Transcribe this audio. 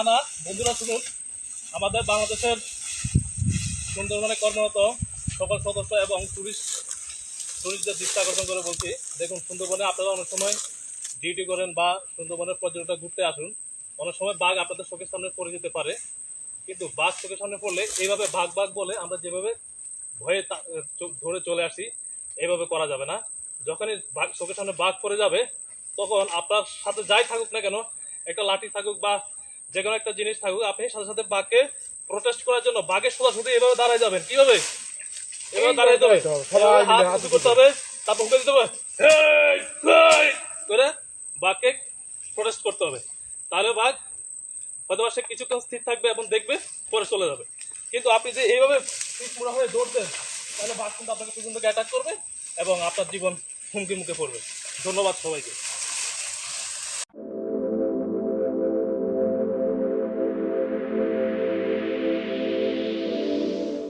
না বন্ধুরা শুনুন, আমাদের বাংলাদেশের সুন্দরবনে কর্মরত সকল সদস্য এবং টুরিস্টদের দৃষ্টি আকর্ষণ করে বলছি, দেখুন সুন্দরবনে আপনারা অনেক সময় ডিউটি করেন বা সুন্দরবনের পর্যটকরা ঘুরতে আসুন, অনেক সময় বাঘ আপনাদের চোখের সামনে পড়ে যেতে পারে। কিন্তু বাঘ চোখের সামনে পড়লে এইভাবে বাঘ বাঘ বলে আমরা যেভাবে ভয়ে ধরে চলে আসি, এইভাবে করা যাবে না। যখনই চোখের সামনে বাঘ পড়ে যাবে তখন আপনার সাথে যাই থাকুক না কেন, একটা লাঠি থাকুক বা যে কোনো একটা জিনিস থাকুক, আপনি সাথে সাথে বাঘকে প্রোটেস্ট করার জন্য বাঘের সোজাসুজি এভাবে দাঁড়ায় যাবেন। কিভাবে? এভাবে দাঁড়ায় যাবে, হাত উঁচু করতে হবে, তারপর হুঁকে দিতে হবে করে বাঘকে প্রোটেস্ট করতে হবে। তাহলে বাঘ হয়তো সে কিছুক্ষণ স্থির থাকবে এবং দেখবে, পরে চলে যাবে। কিন্তু আপনি যে এইভাবে পুরো হয়ে দৌড়তেন, তাহলে বাঘ কিন্তু আপনাকে অ্যাটাক করবে এবং আপনার জীবন হুমকির মুখে পড়বে। ধন্যবাদ সবাইকে।